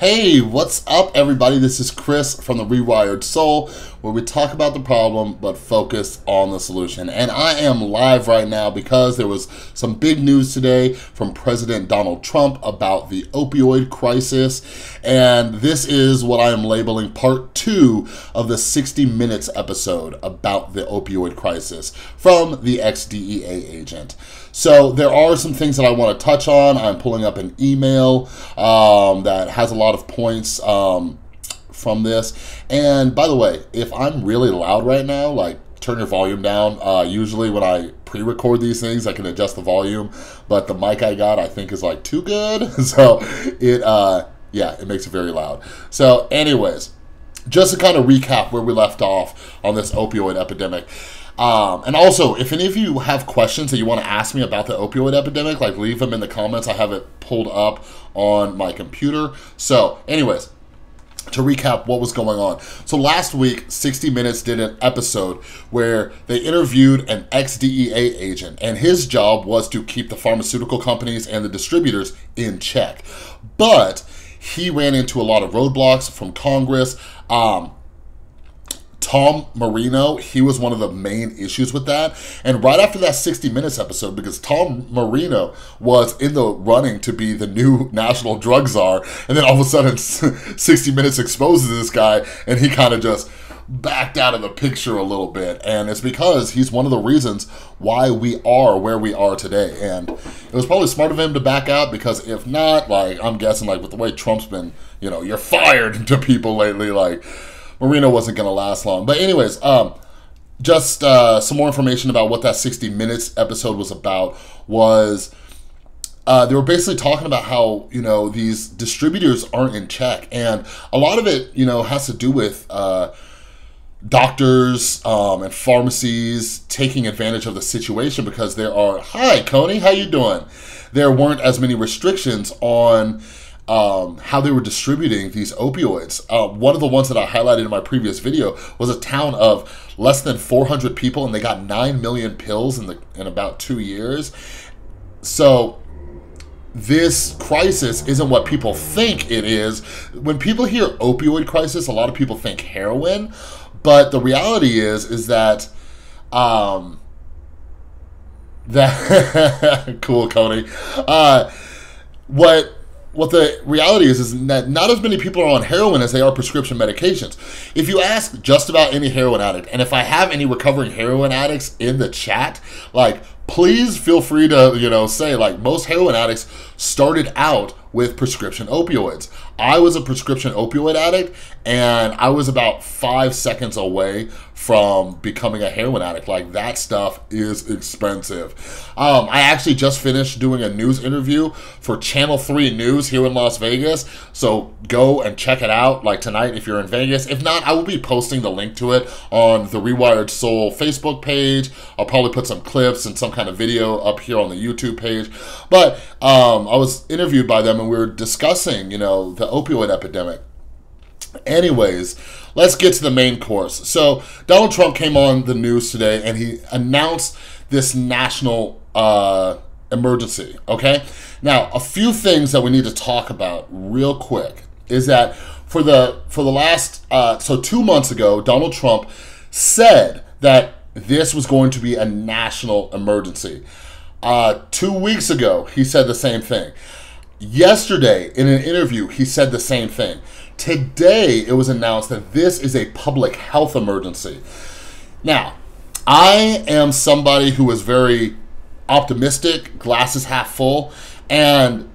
Hey, what's up everybody? This is Chris from The Rewired Soul, where we talk about the problem but focus on the solution. And I am live right now because there was some big news today from President Donald Trump about the opioid crisis. And this is what I am labeling part 2 of the 60 Minutes episode about the opioid crisis from the ex-DEA agent. So there are some things that I want to touch on. I'm pulling up an email that has a lot of points from this. And by the way, if I'm really loud right now, like turn your volume down. Usually when I pre-record these things, I can adjust the volume, but the mic I got I think is like too good. So it makes it very loud. So anyways, just to kind of recap where we left off on this opioid epidemic. And also, if any of you have questions that you want to ask me about the opioid epidemic, like leave them in the comments. I have it pulled up on my computer. So anyways, to recap what was going on. So last week, 60 Minutes did an episode where they interviewed an ex-DEA agent, and his job was to keep the pharmaceutical companies and the distributors in check. But he ran into a lot of roadblocks from Congress. Tom Marino, he was one of the main issues with that. And right after that 60 Minutes episode, because Tom Marino was in the running to be the new national drug czar, and then all of a sudden 60 Minutes exposes this guy, and he kind of just backed out of the picture a little bit. And it's because he's one of the reasons why we are where we are today. And it was probably smart of him to back out, because if not, like, I'm guessing, like, with the way Trump's been, you know, you're fired to people lately, like, Marino wasn't going to last long. But anyways, just some more information about what that 60 Minutes episode was about was they were basically talking about how, you know, these distributors aren't in check. And a lot of it, you know, has to do with doctors and pharmacies taking advantage of the situation, because there are, hi, Coney, how you doing? There weren't as many restrictions on how they were distributing these opioids. One of the ones that I highlighted in my previous video was a town of less than 400 people, and they got 9 million pills in about 2 years. So this crisis isn't what people think it is. When people hear opioid crisis, a lot of people think heroin, but the reality is that cool, Coney. What the reality is that not as many people are on heroin as they are prescription medications. If you ask just about any heroin addict, and if I have any recovering heroin addicts in the chat, like, please feel free to, you know, say, like, most heroin addicts started out with prescription opioids. I was a prescription opioid addict, and I was about 5 seconds away from becoming a heroin addict. Like, that stuff is expensive. I actually just finished doing a news interview for Channel 3 News here in Las Vegas, so go and check it out, like, tonight if you're in Vegas. If not, I will be posting the link to it on the Rewired Soul Facebook page. I'll probably put some clips and some kind of video up here on the YouTube page. But I was interviewed by them, and we were discussing, you know, the opioid epidemic. Anyways, let's get to the main course. So Donald Trump came on the news today, and he announced this national emergency, okay? Now, a few things that we need to talk about real quick is that for the last, so 2 months ago, Donald Trump said that this was going to be a national emergency. 2 weeks ago, he said the same thing. Yesterday, in an interview, he said the same thing. Today, it was announced that this is a public health emergency. Now, I am somebody who is very optimistic, glasses half full, and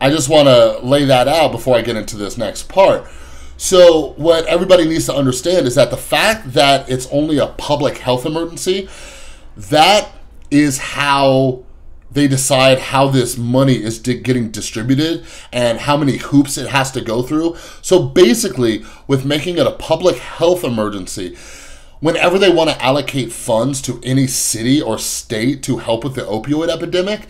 I just want to lay that out before I get into this next part. So what everybody needs to understand is that the fact that it's only a public health emergency, that is how they decide how this money is getting distributed and how many hoops it has to go through. So basically, with making it a public health emergency, whenever they want to allocate funds to any city or state to help with the opioid epidemic,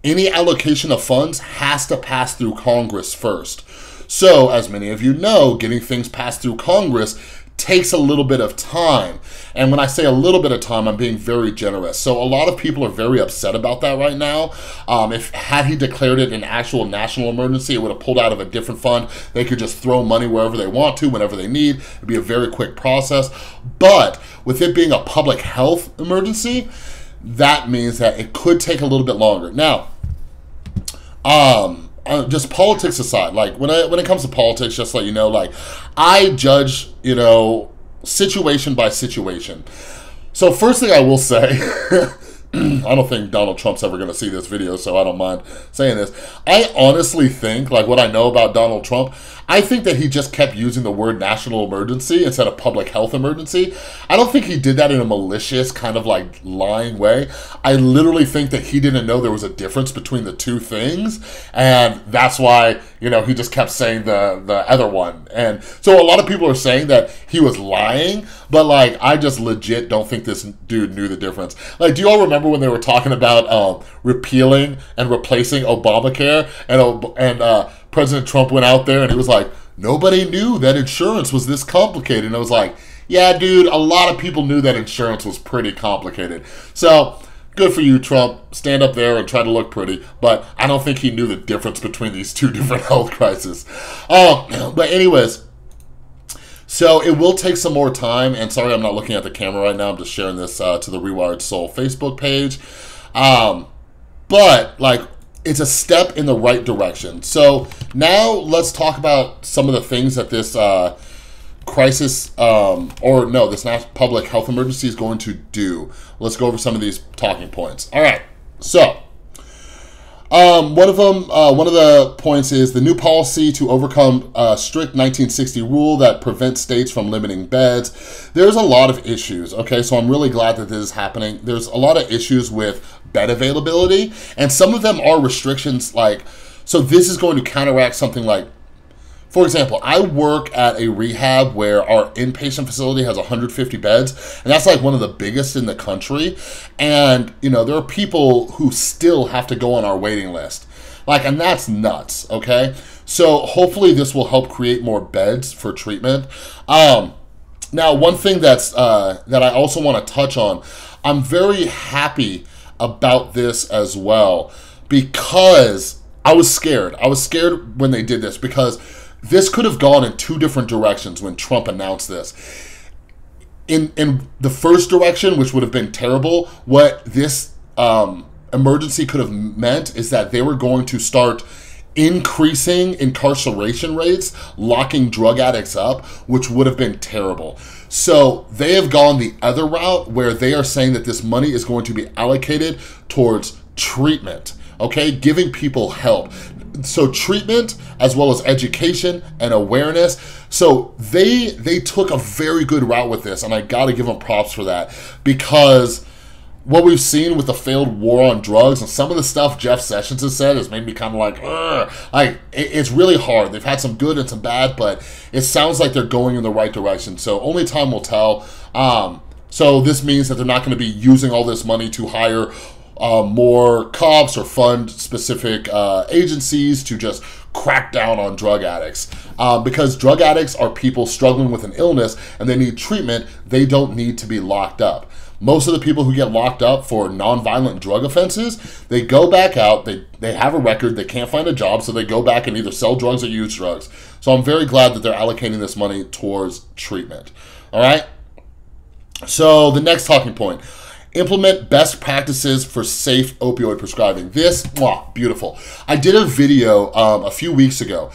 any allocation of funds has to pass through Congress first. So, as many of you know, getting things passed through Congress takes a little bit of time. And when I say a little bit of time, I'm being very generous. So a lot of people are very upset about that right now. Had he declared it an actual national emergency, it would have pulled out of a different fund. They could just throw money wherever they want to, whenever they need. It'd be a very quick process. But with it being a public health emergency, that means that it could take a little bit longer. Now, just politics aside, like when it comes to politics, just to let you know, like I judge, you know, situation by situation. So first thing I will say, I don't think Donald Trump's ever going to see this video, so I don't mind saying this. I honestly think, like what I know about Donald Trump, I think that he just kept using the word national emergency instead of public health emergency. I don't think he did that in a malicious kind of like lying way. I literally think that he didn't know there was a difference between the two things, and that's why, you know, he just kept saying the other one. And so a lot of people are saying that he was lying, but like I just legit don't think this dude knew the difference. Like, do you all remember when they were talking about repealing and replacing Obamacare, and President Trump went out there and he was like, nobody knew that insurance was this complicated. And I was like, yeah, dude, a lot of people knew that insurance was pretty complicated. So good for you, Trump. Stand up there and try to look pretty. But I don't think he knew the difference between these two different health crises. But anyways, so it will take some more time. And sorry, I'm not looking at the camera right now. I'm just sharing this to the Rewired Soul Facebook page. But like, it's a step in the right direction. So now let's talk about some of the things that this crisis, this national public health emergency is going to do. Let's go over some of these talking points. All right, so one of the points is the new policy to overcome strict 1960 rule that prevents states from limiting beds. There's a lot of issues, okay? So I'm really glad that this is happening. There's a lot of issues with bed availability, and some of them are restrictions like, so this is going to counteract something like, for example, I work at a rehab where our inpatient facility has 150 beds, and that's like one of the biggest in the country. And, you know, there are people who still have to go on our waiting list. Like, and that's nuts, okay? So hopefully this will help create more beds for treatment. Now, one thing that's that I also want to touch on, I'm very happy about this as well, because I was scared. I was scared when they did this, because this could have gone in two different directions when Trump announced this. In the first direction, which would have been terrible, what this emergency could have meant is that they were going to start increasing incarceration rates, locking drug addicts up, which would have been terrible. So they have gone the other route, where they are saying that this money is going to be allocated towards treatment, okay? Giving people help. So treatment as well as education and awareness. So they took a very good route with this, and I gotta give them props for that, because what we've seen with the failed war on drugs and some of the stuff Jeff Sessions has said has made me kind of like, ugh. Like, it's really hard. They've had some good and some bad, but it sounds like they're going in the right direction. So only time will tell. So this means that they're not going to be using all this money to hire more cops or fund specific agencies to just crack down on drug addicts. Because drug addicts are people struggling with an illness and they need treatment. They don't need to be locked up. Most of the people who get locked up for nonviolent drug offenses, they go back out, they have a record, they can't find a job, so they go back and either sell drugs or use drugs. So I'm very glad that they're allocating this money towards treatment. All right? So the next talking point, implement best practices for safe opioid prescribing. This, beautiful. I did a video a few weeks ago,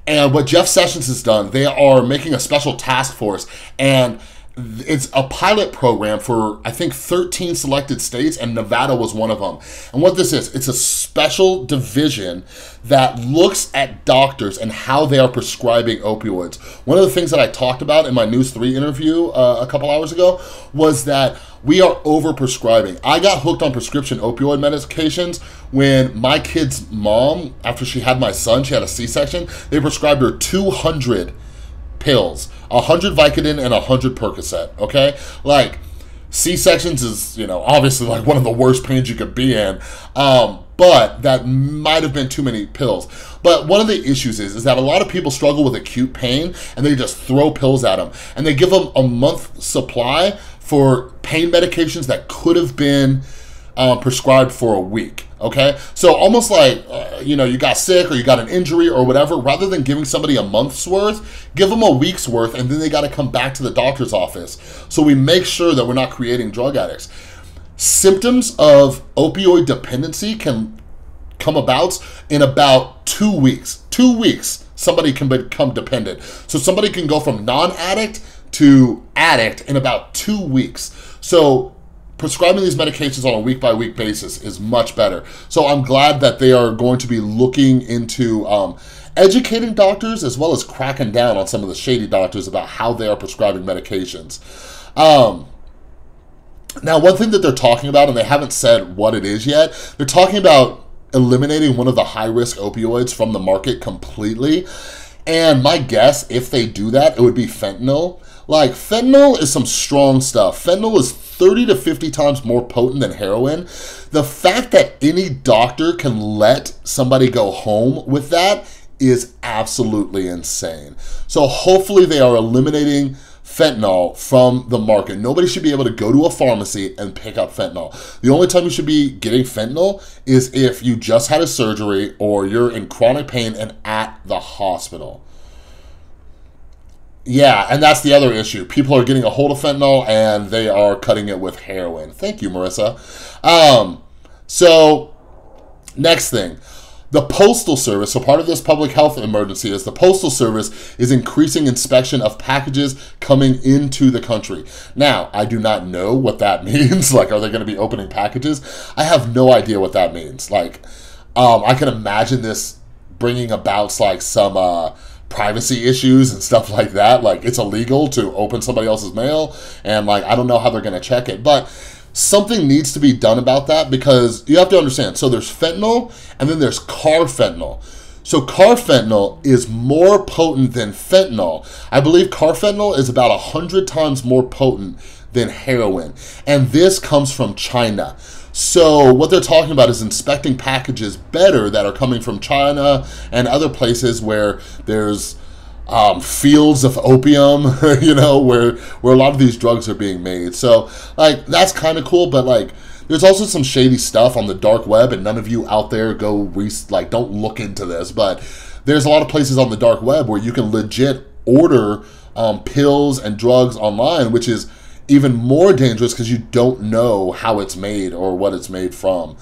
and what Jeff Sessions has done, they are making a special task force, and it's a pilot program for, I think, 13 selected states, and Nevada was one of them. And what this is, it's a special division that looks at doctors and how they are prescribing opioids. One of the things that I talked about in my News 3 interview a couple hours ago was that we are over-prescribing. I got hooked on prescription opioid medications when my kid's mom, after she had my son, she had a C-section, they prescribed her 200 pills, 100 Vicodin and 100 Percocet, okay? Like, C-sections is, you know, obviously like one of the worst pains you could be in. but that might have been too many pills. But one of the issues is that a lot of people struggle with acute pain and they just throw pills at them. And they give them a month supply for pain medications that could have been prescribed for a week, okay? So almost like, you know, you got sick or you got an injury or whatever, rather than giving somebody a month's worth, give them a week's worth, and then they got to come back to the doctor's office. So we make sure that we're not creating drug addicts. Symptoms of opioid dependency can come about in about 2 weeks. 2 weeks, somebody can become dependent. So somebody can go from non-addict to addict in about 2 weeks. So prescribing these medications on a week-by-week basis is much better. So I'm glad that they are going to be looking into educating doctors as well as cracking down on some of the shady doctors about how they are prescribing medications. Now, one thing that they're talking about, and they haven't said what it is yet, they're talking about eliminating one of the high-risk opioids from the market completely. And my guess, if they do that, it would be fentanyl. Like, fentanyl is some strong stuff. Fentanyl is 30 to 50 times more potent than heroin. The fact that any doctor can let somebody go home with that is absolutely insane. So hopefully they are eliminating fentanyl from the market. Nobody should be able to go to a pharmacy and pick up fentanyl. The only time you should be getting fentanyl is if you just had a surgery or you're in chronic pain and at the hospital. Yeah, and that's the other issue. People are getting a hold of fentanyl and they are cutting it with heroin. Thank you, Marissa. So, next thing. The Postal Service, so part of this public health emergency is the Postal Service is increasing inspection of packages coming into the country. Now, I do not know what that means. Like, are they going to be opening packages? I have no idea what that means. Like, I can imagine this bringing about, like, some privacy issues and stuff like that. Like, it's illegal to open somebody else's mail, and, like, I don't know how they're going to check it. But something needs to be done about that, because you have to understand, so there's fentanyl and then there's carfentanil. So carfentanil is more potent than fentanyl. I believe carfentanil is about 100 times more potent than heroin, and this comes from China. So what they're talking about is inspecting packages better that are coming from China and other places where there's fields of opium, you know, where a lot of these drugs are being made. So, like, that's kind of cool, but, like, there's also some shady stuff on the dark web, and none of you out there don't look into this, but there's a lot of places on the dark web where you can legit order pills and drugs online, which is even more dangerous because you don't know how it's made or what it's made from.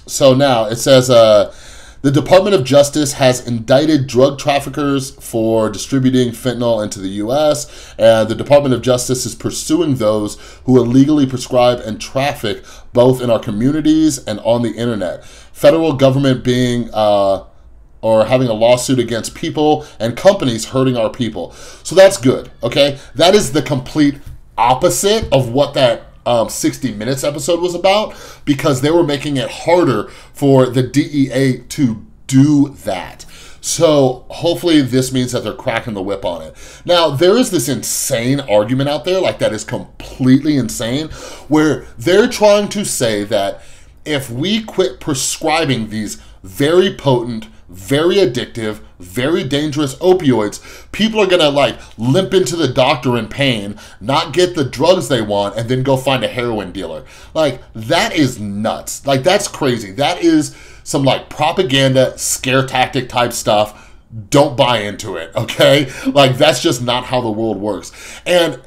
So now it says, the Department of Justice has indicted drug traffickers for distributing fentanyl into the U.S., and the Department of Justice is pursuing those who illegally prescribe and traffic both in our communities and on the internet. Federal government being or having a lawsuit against people and companies hurting our people. So that's good, okay? That is the complete opposite of what that 60 Minutes episode was about, because they were making it harder for the DEA to do that. So hopefully this means that they're cracking the whip on it. Now, there is this insane argument out there, like, that is completely insane, where they're trying to say that if we quit prescribing these very potent, very addictive, very dangerous opioids, people are gonna, like, limp into the doctor in pain, not get the drugs they want, and then go find a heroin dealer. Like, that is nuts. Like, that's crazy. That is some, like, propaganda, scare tactic type stuff. Don't buy into it, okay? Like, that's just not how the world works. And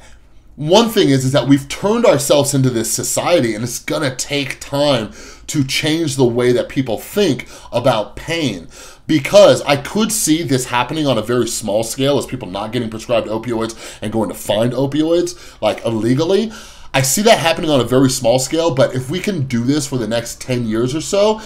one thing is that we've turned ourselves into this society, and it's gonna take time to change the way that people think about pain. Because I could see this happening on a very small scale as people not getting prescribed opioids and going to find opioids, like, illegally. I see that happening on a very small scale, but if we can do this for the next 10 years or so,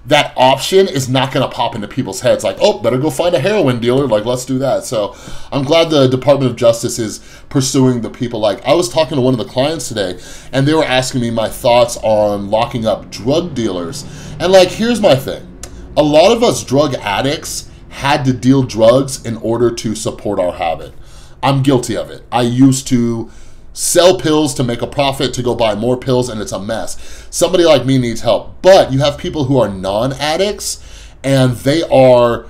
that option is not going to pop into people's heads like, oh, better go find a heroin dealer, like, let's do that. So I'm glad the Department of Justice is pursuing the people. Like, I was talking to one of the clients today, and they were asking me my thoughts on locking up drug dealers. And, like, here's my thing. A lot of us drug addicts had to deal drugs in order to support our habit. I'm guilty of it. I used to sell pills to make a profit to go buy more pills, and it's a mess. Somebody like me needs help. But you have people who are non-addicts, and they are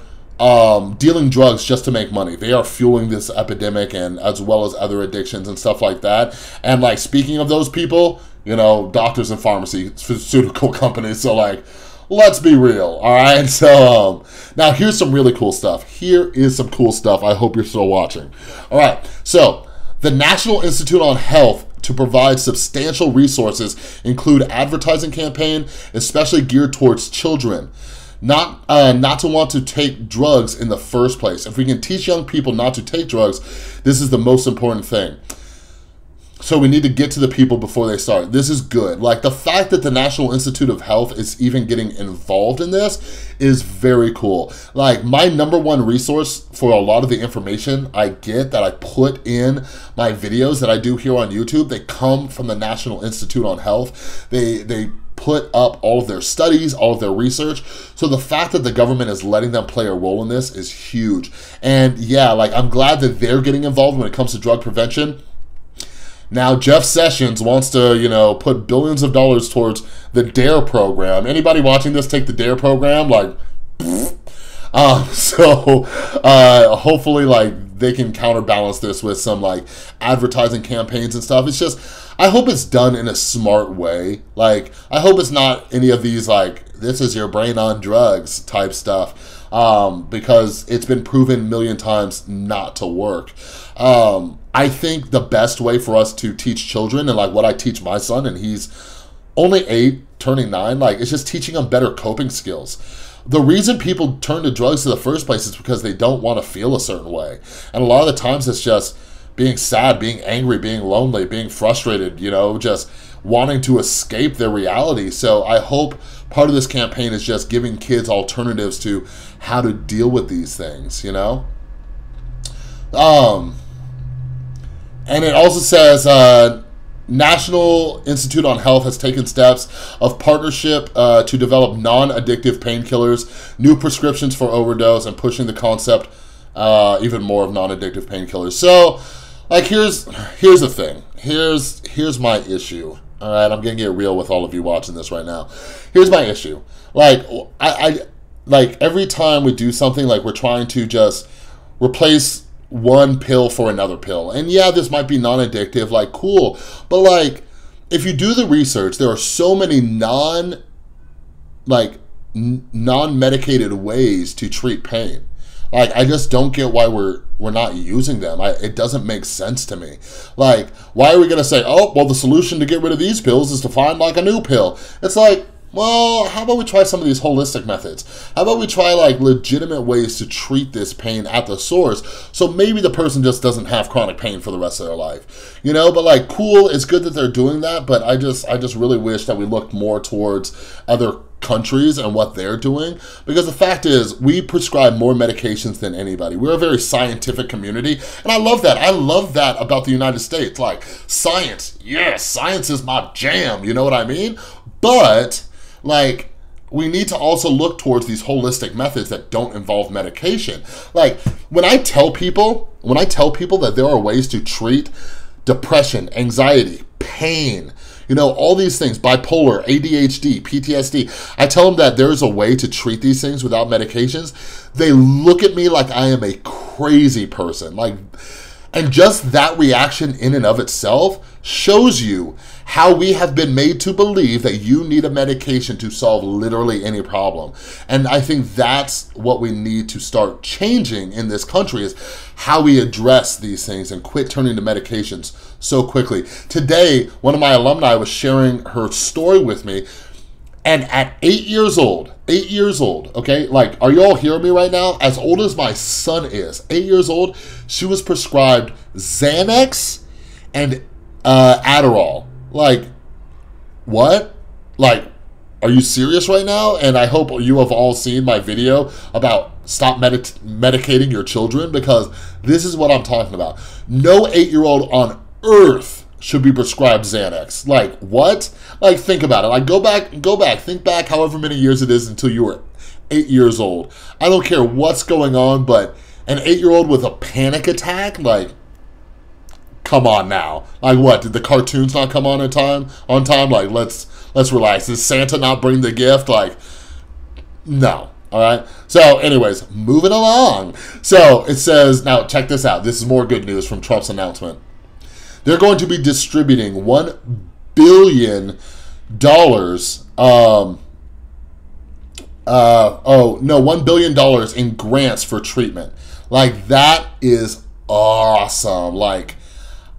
dealing drugs just to make money. They are fueling this epidemic, and as well as other addictions and stuff like that. And like, speaking of those people, you know, doctors and pharmaceutical companies. So like, let's be real, all right? So now here's some really cool stuff. Here is some cool stuff. I hope you're still watching. All right, so the National Institute on Health to provide substantial resources include advertising campaign, especially geared towards children. Not to want to take drugs in the first place. If we can teach young people not to take drugs, this is the most important thing. So we need to get to the people before they start. This is good. Like, the fact that the National Institute of Health is even getting involved in this is very cool. Like, my #1 resource for a lot of the information I get that I put in my videos that I do here on YouTube, they come from the National Institute on Health. They put up all of their studies, all of their research. So the fact that the government is letting them play a role in this is huge. And yeah, like, I'm glad that they're getting involved when it comes to drug prevention. Now, Jeff Sessions wants to, you know, put billions of dollars towards the DARE program. Anybody watching this take the DARE program? Like, hopefully, like, they can counterbalance this with some, like, advertising campaigns and stuff. It's just, I hope it's done in a smart way. Like, I hope it's not any of these, like, this is your brain on drugs type stuff, because it's been proven a million times not to work. I think the best way for us to teach children, and like what I teach my son, and he's only 8, turning 9, like, it's just teaching them better coping skills. The reason people turn to drugs in the first place is because they don't want to feel a certain way. And a lot of the times it's just being sad, being angry, being lonely, being frustrated, you know, just wanting to escape their reality. So I hope part of this campaign is just giving kids alternatives to how to deal with these things, you know? And it also says, National Institute on Health has taken steps of partnership to develop non-addictive painkillers, new prescriptions for overdose, and pushing the concept even more of non-addictive painkillers. So, like, here's the thing. Here's my issue. All right, I'm gonna get real with all of you watching this right now. Here's my issue. Like, I like, every time we do something, like, we're trying to just replace one pill for another pill. And yeah, this might be non-addictive, like, cool. But like, if you do the research, there are so many non-medicated ways to treat pain. Like, I just don't get why we're not using them. It doesn't make sense to me. Like, why are we gonna say, oh, well, the solution to get rid of these pills is to find like a new pill? It's like, well, how about we try some of these holistic methods? How about we try like legitimate ways to treat this pain at the source, so maybe the person just doesn't have chronic pain for the rest of their life, you know? But like, cool, it's good that they're doing that, but I just really wish that we looked more towards other countries and what they're doing, because the fact is, we prescribe more medications than anybody. We're a very scientific community, and I love that. I love that about the United States. Like, science, yes, science is my jam, you know what I mean? But like, we need to also look towards these holistic methods that don't involve medication. Like, when I tell people that there are ways to treat depression, anxiety, pain, you know, all these things, bipolar, ADHD, PTSD, I tell them that there's a way to treat these things without medications, they look at me like I am a crazy person. Like, and just that reaction in and of itself shows you how we have been made to believe that you need a medication to solve literally any problem. And I think that's what we need to start changing in this country, is how we address these things and quit turning to medications so quickly. Today, one of my alumni was sharing her story with me, and at 8 years old, okay? Like, are you all hearing me right now? As old as my son is, 8 years old, she was prescribed Xanax and Adderall. Like, what? Like, are you serious right now? And I hope you have all seen my video about stop medicating your children, because this is what I'm talking about. No 8-year-old on earth should be prescribed Xanax. Like, what? Like, think about it. Like, go back, think back however many years it is until you were 8 years old. I don't care what's going on, but an 8-year-old with a panic attack, like, come on now. Like, what, did the cartoons not come on time? Like, let's relax. Did Santa not bring the gift? Like, no. All right. So anyways, moving along. So it says, now check this out. This is more good news from Trump's announcement. They're going to be distributing $1 billion $1 billion in grants for treatment. Like, that is awesome. Like,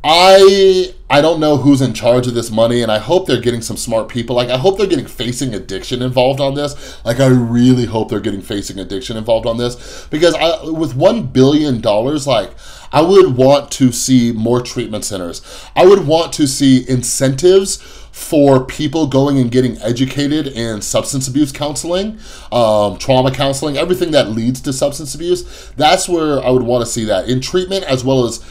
I don't know who's in charge of this money, and I hope they're getting some smart people. Like, I hope they're getting facing addiction involved on this. Like, I really hope they're getting facing addiction involved on this, because with $1 billion, like, I would want to see more treatment centers. I would want to see incentives for people going and getting educated in substance abuse counseling, trauma counseling, everything that leads to substance abuse. That's where I would want to see that in treatment, as well as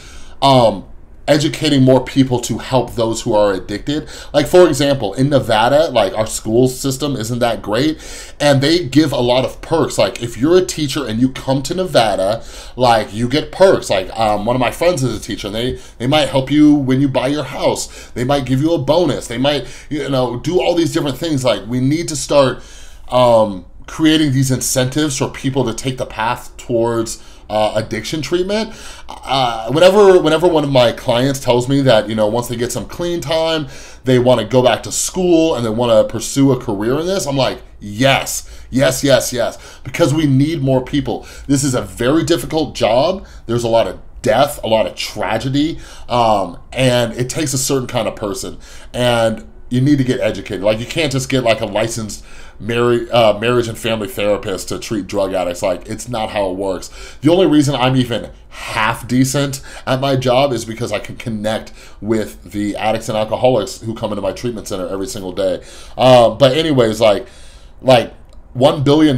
educating more people to help those who are addicted. Like, for example, in Nevada, like, our school system isn't that great, and they give a lot of perks. Like, if you're a teacher and you come to Nevada, like, you get perks. Like, one of my friends is a teacher, and they might help you when you buy your house. They might give you a bonus. They might, do all these different things. Like, we need to start creating these incentives for people to take the path towards addiction treatment. Whenever one of my clients tells me that, once they get some clean time, they want to go back to school and they want to pursue a career in this, I'm like, yes, because we need more people. This is a very difficult job. There's a lot of death, a lot of tragedy, and it takes a certain kind of person, and you need to get educated. Like, you can't just get like a licensed marriage and family therapist to treat drug addicts. Like, it's not how it works. The only reason I'm even half decent at my job is because I can connect with the addicts and alcoholics who come into my treatment center every single day. But anyways, like $1 billion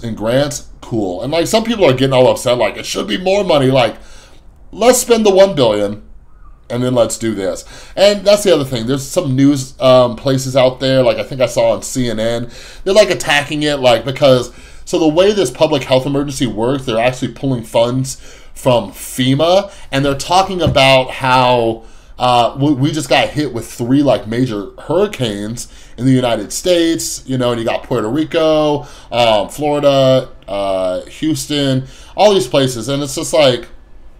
in grants, cool. And like, some people are getting all upset, like, it should be more money. Like, let's spend the $1 billion. And then let's do this. And that's the other thing. There's some news places out there, like I think I saw on CNN. They're like attacking it, like, because, so the way this public health emergency works, they're actually pulling funds from FEMA, and they're talking about how we just got hit with 3 like major hurricanes in the United States, and you got Puerto Rico, Florida, Houston, all these places, and it's just like,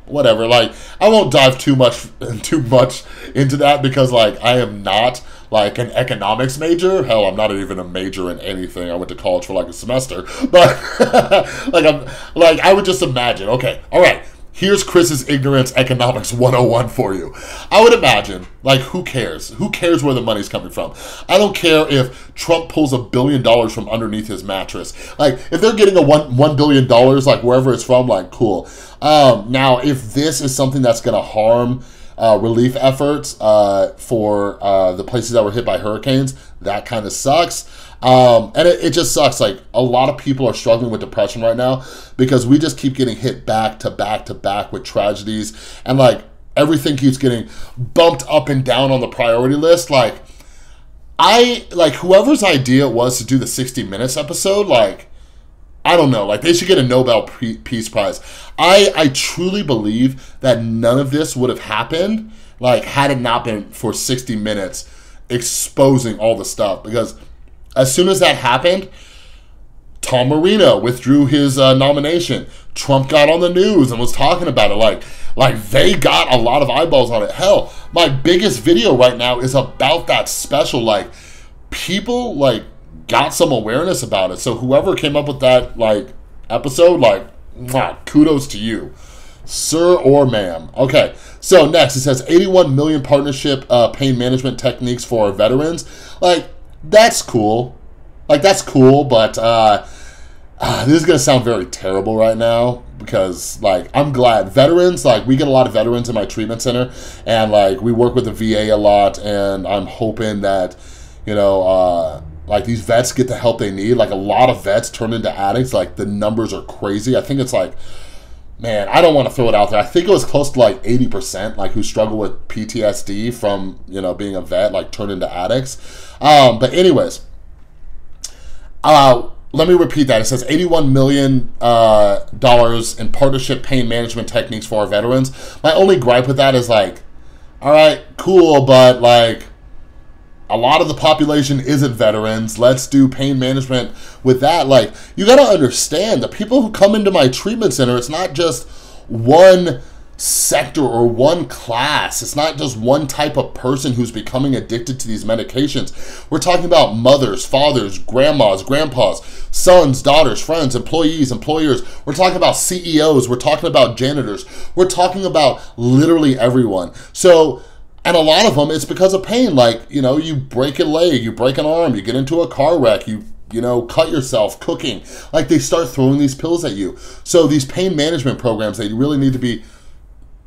whatever. Like, I won't dive too much into that, because like, I am not like an economics major. Hell, I'm not even a major in anything. I went to college for like a semester, but I would just imagine, okay, all right, here's Chris's Ignorance Economics 101 for you. I would imagine, like, who cares? Who cares where the money's coming from? I don't care if Trump pulls $1 billion from underneath his mattress. Like, if they're getting a $1 billion, like, wherever it's from, like, cool. Now, if this is something that's going to harm relief efforts for the places that were hit by hurricanes, that kind of sucks. And it just sucks. Like, a lot of people are struggling with depression right now because we just keep getting hit back to back to back with tragedies, and like, everything keeps getting bumped up and down on the priority list. Like, whoever's idea it was to do the 60 Minutes episode, like, I don't know, like, they should get a Nobel Peace Prize. I truly believe that none of this would have happened, like, had it not been for 60 Minutes exposing all the stuff. Because as soon as that happened, Tom Marino withdrew his nomination. Trump got on the news and was talking about it. Like they got a lot of eyeballs on it. Hell, my biggest video right now is about that special. Like, people, like, got some awareness about it. So whoever came up with that, like, episode, like, mwah, kudos to you, sir or ma'am. Okay, so next it says 81 million partnership pain management techniques for veterans. Like, that's cool. Like, that's cool, but this is going to sound very terrible right now, because, like, I'm glad veterans, like, we get a lot of veterans in my treatment center, and, like, we work with the VA a lot, and I'm hoping that, like, these vets get the help they need. Like, a lot of vets turn into addicts. Like, the numbers are crazy. I think it's like, man, I don't want to throw it out there. I think it was close to like 80%, like, who struggle with PTSD from, being a vet, like, turn into addicts. But anyways, let me repeat that. It says $81 million in partnership pain management techniques for our veterans. My only gripe with that is, like, all right, cool, but like a lot of the population isn't veterans. Let's do pain management with that. Like, you got to understand, the people who come into my treatment center, it's not just one sector or one class. It's not just one type of person who's becoming addicted to these medications. We're talking about mothers, fathers, grandmas, grandpas, sons, daughters, friends, employees, employers. We're talking about CEOs. We're talking about janitors. We're talking about literally everyone. So, and a lot of them, it's because of pain. Like, you know, you break a leg, you break an arm, you get into a car wreck, you know, cut yourself cooking. Like, they start throwing these pills at you. So these pain management programs, they really need to be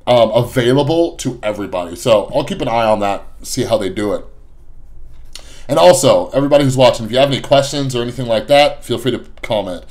available to everybody. So I'll keep an eye on that, see how they do it. And also, everybody who's watching, if you have any questions or anything like that, feel free to comment.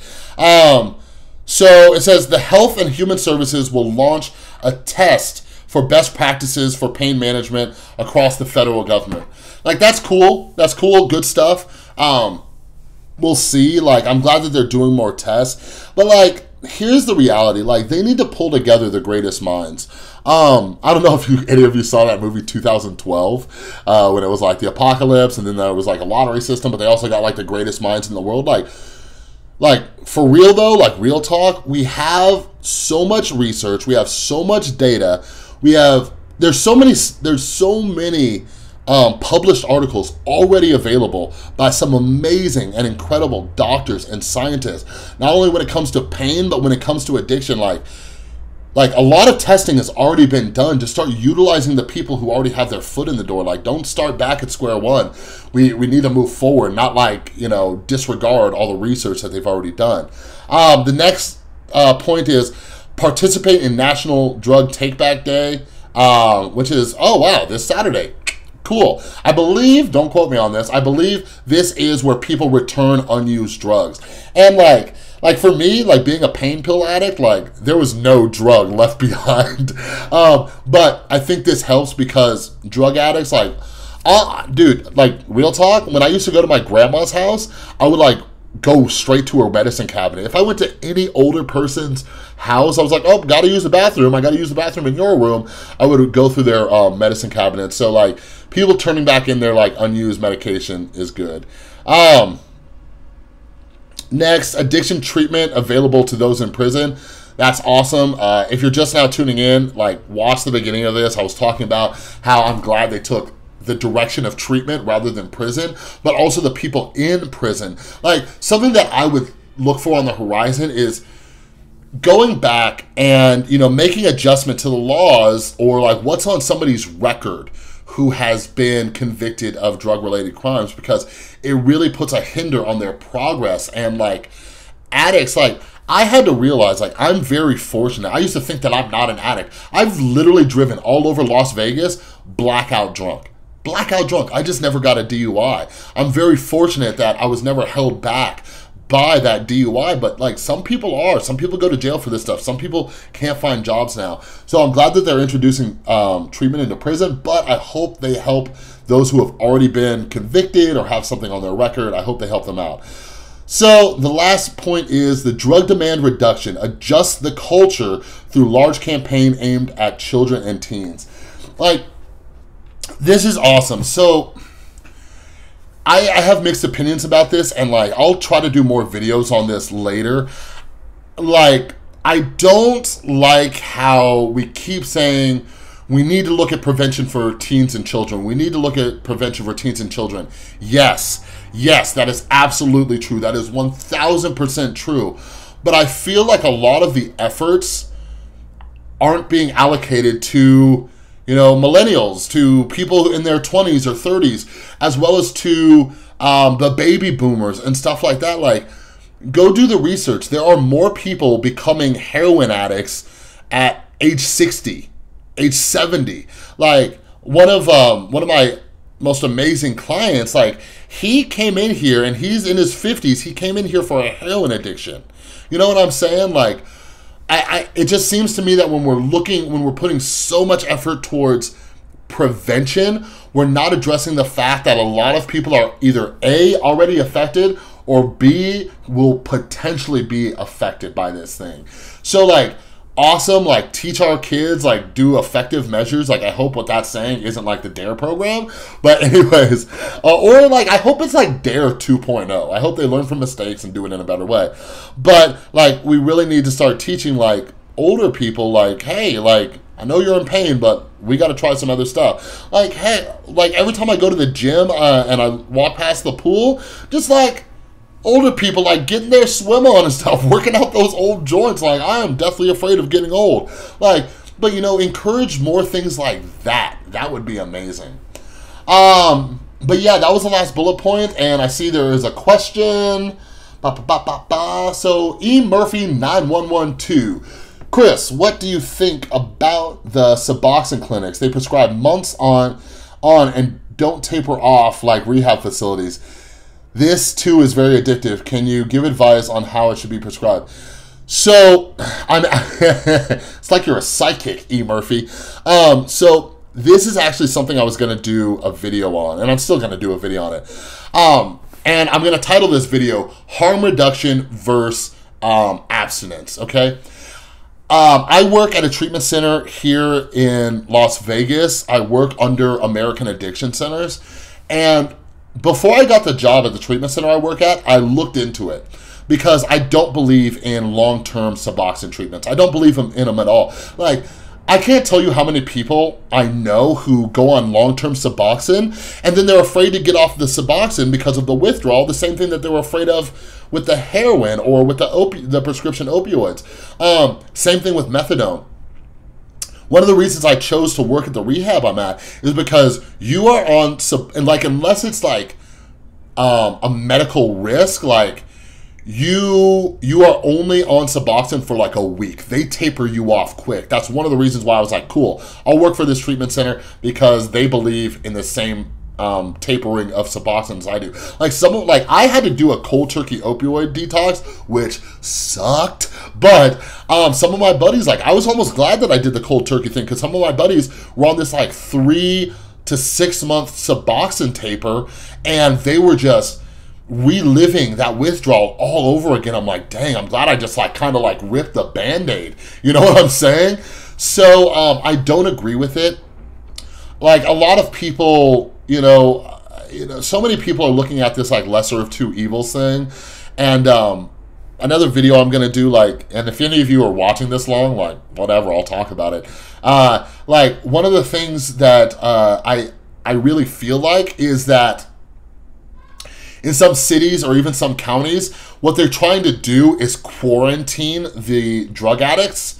So it says the Health and Human Services will launch a test for best practices for pain management across the federal government. Like, that's cool. That's cool. Good stuff. We'll see. Like, I'm glad that they're doing more tests. But, like, here's the reality. Like, they need to pull together the greatest minds. I don't know if any of you saw that movie 2012 when it was, like, the apocalypse, and then there was, like, a lottery system, but they also got, like, the greatest minds in the world. Like, for real, though, like, real talk, we have so much research. We have so much data. There's so many published articles already available by some amazing and incredible doctors and scientists, not only when it comes to pain, but when it comes to addiction. Like a lot of testing has already been done to start utilizing the people who already have their foot in the door. Like, don't start back at square one. We need to move forward, not like, you know, disregard all the research that they've already done. The next point is participate in National Drug Take-Back Day, which is, oh wow, this Saturday. Cool. I believe, don't quote me on this, I believe this is where people return unused drugs. And like for me, like being a pain pill addict, like there was no drug left behind. But I think this helps because drug addicts, like, dude, like real talk, when I used to go to my grandma's house, I would like go straight to her medicine cabinet. If I went to any older person's house, I was like, oh, gotta use the bathroom. I gotta use the bathroom in your room. I would go through their medicine cabinet. So like people turning back in their like unused medication is good. Next, addiction treatment available to those in prison. That's awesome. If you're just now tuning in, like watch the beginning of this. I was talking about how I'm glad they took the direction of treatment rather than prison, but also the people in prison. Like something that I would look for on the horizon is going back and, you know, making adjustment to the laws or like what's on somebody's record who has been convicted of drug-related crimes, because it really puts a hinder on their progress. And like addicts, like I had to realize, like, I'm very fortunate. I used to think that I'm not an addict. I've literally driven all over Las Vegas blackout drunk. Blackout drunk. I just never got a DUI. I'm very fortunate that I was never held back by that DUI, but like some people are. Some people go to jail for this stuff. Some people can't find jobs now. So I'm glad that they're introducing treatment into prison, but I hope they help those who have already been convicted or have something on their record. I hope they help them out. So the last point is the drug demand reduction. Adjust the culture through large campaign aimed at children and teens. Like, this is awesome. So I have mixed opinions about this, and like I'll try to do more videos on this later. Like, I don't like how we keep saying we need to look at prevention for teens and children. We need to look at prevention for teens and children. Yes, that is absolutely true. That is 1000% true. But I feel like a lot of the efforts aren't being allocated to, you know, millennials, to people in their 20s or 30s, as well as to the baby boomers and stuff like that. Like, go do the research. There are more people becoming heroin addicts at age 60, age 70. Like, one of my most amazing clients, like, he came in here and he's in his 50s. He came in here for a heroin addiction. You know what I'm saying? Like, it just seems to me that when we're putting so much effort towards prevention, we're not addressing the fact that a lot of people are either A, already affected, or B, will potentially be affected by this thing. So like, awesome, like teach our kids, like do effective measures. Like I hope what that's saying isn't like the DARE program, but anyways, or like I hope it's like DARE 2.0. I hope they learn from mistakes and do it in a better way. But like we really need to start teaching like older people, like, hey, like I know you're in pain, but we got to try some other stuff. Like, hey, like every time I go to the gym and I walk past the pool, just like older people like getting their swim on and stuff, working out those old joints. Like I am deathly afraid of getting old. Like, but you know, encourage more things like that. That would be amazing. But yeah, that was the last bullet point, and I see there is a question. So E Murphy 9112. Chris, what do you think about the Suboxone clinics? They prescribe months on and don't taper off like rehab facilities. This too is very addictive. Can you give advice on how it should be prescribed? So, it's like you're a psychic, E. Murphy. So this is actually something I was going to do a video on, and I'm still going to do a video on it. And I'm going to title this video, Harm Reduction versus Abstinence, okay? I work at a treatment center here in Las Vegas. I work under American Addiction Centers. And before I got the job at the treatment center I work at, I looked into it because I don't believe in long-term Suboxone treatments. I don't believe in them at all. Like, I can't tell you how many people I know who go on long-term Suboxone and then they're afraid to get off the Suboxone because of the withdrawal, the same thing that they were afraid of with the heroin or with the prescription opioids. Same thing with methadone. One of the reasons I chose to work at the rehab I'm at is because you are on, and like unless it's like a medical risk, like you are only on Suboxone for like a week. They taper you off quick. That's one of the reasons why I was like, cool, I'll work for this treatment center because they believe in the same tapering of Suboxone as I do. Like I had to do a cold turkey opioid detox, which sucked. But some of my buddies, like I was almost glad that I did the cold turkey thing because some of my buddies were on this like 3 to 6 month Suboxone taper, and they were just reliving that withdrawal all over again. I'm like, dang, I'm glad I just like kind of like ripped the Band-Aid. You know what I'm saying? So I don't agree with it. Like a lot of people, you know, so many people are looking at this like lesser of two evils thing. And another video I'm gonna do, like, and if any of you are watching this long, like whatever, I'll talk about it. Like one of the things that I really feel like is that in some cities or even some counties, what they're trying to do is quarantine the drug addicts.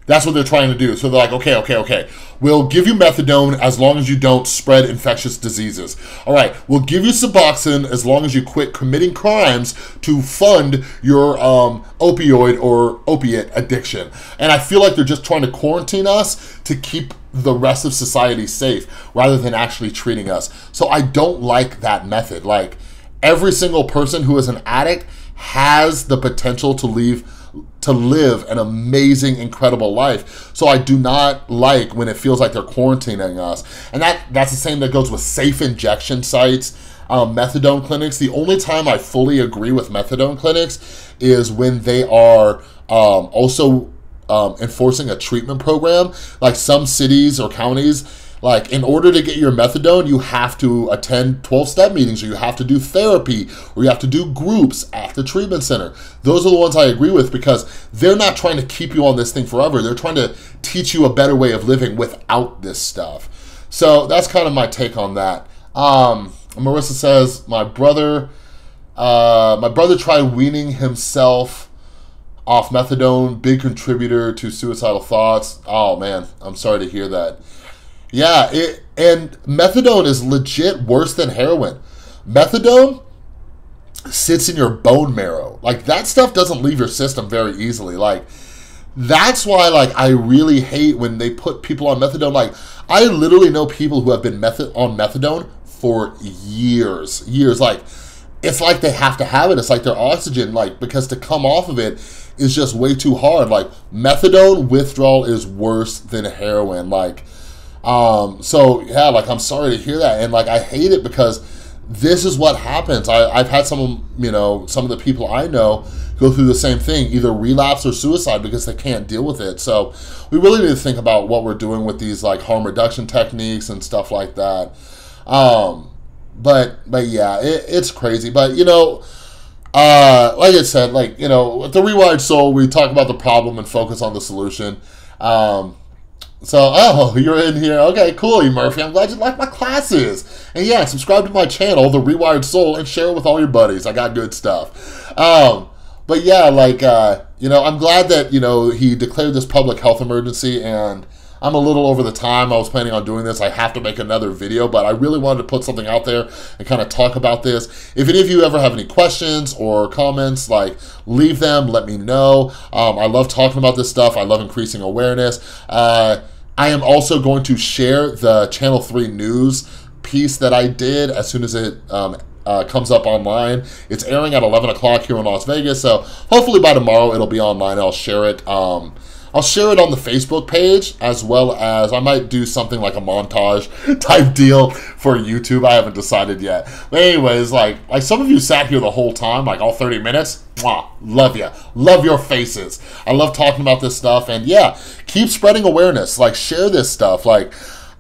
That's what they're trying to do. So they're like, okay. We'll give you methadone as long as you don't spread infectious diseases. All right, we'll give you Suboxone as long as you quit committing crimes to fund your opioid or opiate addiction. And I feel like they're just trying to quarantine us to keep the rest of society safe rather than actually treating us. So I don't like that method. Like every single person who is an addict has the potential to live an amazing, incredible life. So I do not like when it feels like they're quarantining us. And that's the same that goes with safe injection sites, methadone clinics. The only time I fully agree with methadone clinics is when they are also enforcing a treatment program. Like some cities or counties, like in order to get your methadone, you have to attend 12-step meetings, or you have to do therapy, or you have to do groups at the treatment center. Those are the ones I agree with because they're not trying to keep you on this thing forever. They're trying to teach you a better way of living without this stuff. So that's kind of my take on that. Marissa says, my brother tried weaning himself off methadone, big contributor to suicidal thoughts. Oh man, I'm sorry to hear that. Yeah, and methadone is legit worse than heroin. Methadone sits in your bone marrow. Like that stuff doesn't leave your system very easily. Like that's why like I really hate when they put people on methadone. Like I literally know people who have been on methadone for years. Like it's like they have to have it. It's like their oxygen, like because to come off of it is just way too hard. Like methadone withdrawal is worse than heroin. Like so yeah, like I'm sorry to hear that, and like I hate it because this is what happens. I've had some of the people I know go through the same thing, either relapse or suicide because they can't deal with it. So we really need to think about what we're doing with these like harm reduction techniques and stuff like that. But yeah, it's crazy. But like I said, like, with the Rewired Soul, we talk about the problem and focus on the solution. So, you're in here. Okay, cool, E. Murphy. I'm glad you like my classes. And yeah, subscribe to my channel, The Rewired Soul, and share it with all your buddies. I got good stuff. But yeah, like, I'm glad that, he declared this public health emergency, and I'm a little over the time I was planning on doing this. I have to make another video, but I really wanted to put something out there and kind of talk about this. If any of you ever have any questions or comments, like, leave them, let me know. I love talking about this stuff. I love increasing awareness. I am also going to share the Channel 3 news piece that I did as soon as it comes up online. It's airing at 11 o'clock here in Las Vegas, so hopefully by tomorrow it'll be online. I'll share it. I'll share it on the Facebook page, as well as I might do something like a montage type deal for YouTube. I haven't decided yet. But anyways, like some of you sat here the whole time, like all 30 minutes. Mwah, love you. Love your faces. I love talking about this stuff. And yeah, keep spreading awareness. Like, share this stuff. Like,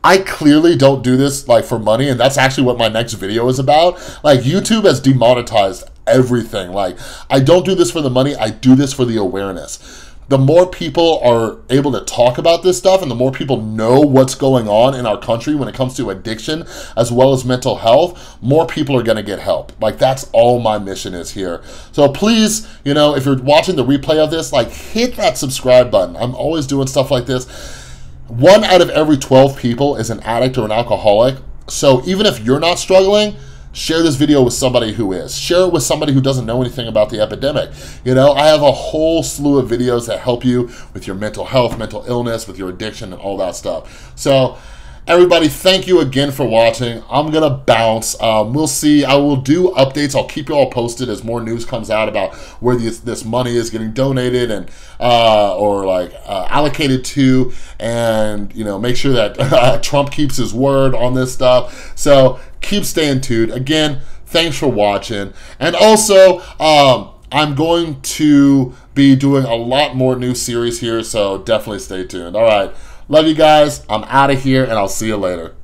I clearly don't do this like for money, and that's actually what my next video is about. Like, YouTube has demonetized everything. Like, I don't do this for the money. I do this for the awareness. The more people are able to talk about this stuff, and the more people know what's going on in our country when it comes to addiction as well as mental health, more people are gonna get help. Like, that's all my mission is here. So please, if you're watching the replay of this, like, hit that subscribe button. I'm always doing stuff like this. 1 out of every 12 people is an addict or an alcoholic. So even if you're not struggling, share this video with somebody who is. Share it with somebody who doesn't know anything about the epidemic. I have a whole slew of videos that help you with your mental health, mental illness, with your addiction, and all that stuff. So everybody, thank you again for watching. I'm gonna bounce. We'll see. I will do updates. I'll keep you all posted as more news comes out about where this money is getting donated and or allocated to, and make sure that Trump keeps his word on this stuff. So keep staying tuned. Again, thanks for watching. And also, I'm going to be doing a lot more new series here, so definitely stay tuned. All right. Love you guys. I'm out of here, and I'll see you later.